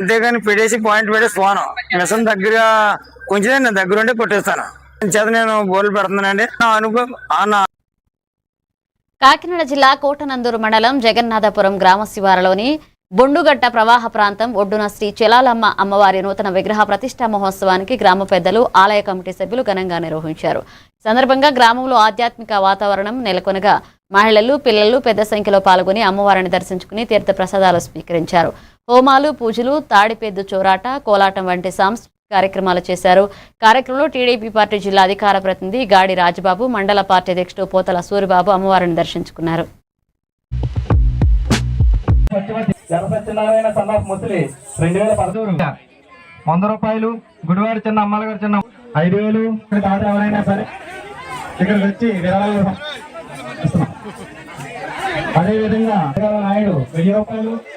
అంతేగాని పెట్టేసి పాయింట్ పెట్టేసి పోను. మిషన్ దగ్గర కొంచెం నేను దగ్గర ఉండి కొట్టేస్తాను. చేత నేను బోర్లు పెడుతున్నానండి. నా అనుభవం కాకినాడ జిల్లా కోటనందూరు మండలం జగన్నాథపురం గ్రామ శివారులోని బొండుగట్ట ప్రవాహ ప్రాంతం ఒడ్డున శ్రీ చెలాలమ్మ అమ్మవారి నూతన విగ్రహ ప్రతిష్టా మహోత్సవానికి గ్రామ పెద్దలు, ఆలయ కమిటీ సభ్యులు ఘనంగా నిర్వహించారు. సందర్భంగా గ్రామంలో ఆధ్యాత్మిక వాతావరణం నెలకొనగా మహిళలు, పిల్లలు పెద్ద సంఖ్యలో పాల్గొని అమ్మవారిని దర్శించుకుని తీర్థ ప్రసాదాలు స్వీకరించారు. హోమాలు, పూజలు, తాడిపెద్దు చోరాట, కోలాటం వంటి సాంస్కృతిక కార్యక్రమాలు చేశారు. కార్యక్రమంలో టీడీపీ పార్టీ జిల్లా అధికార ప్రతినిధి గాడి రాజబాబు, మండల పార్టీ అధ్యక్షుడు పోతల సూరిబాబు అమ్మవారిని దర్శించుకున్నారు. ₹100 గుడివారి చిన్న అమ్మగారు చిన్న 5,000 ఎవరైనా సరే ఇక్కడికి వచ్చి విరాళాలు. అదేవిధంగా నాయుడు ₹1000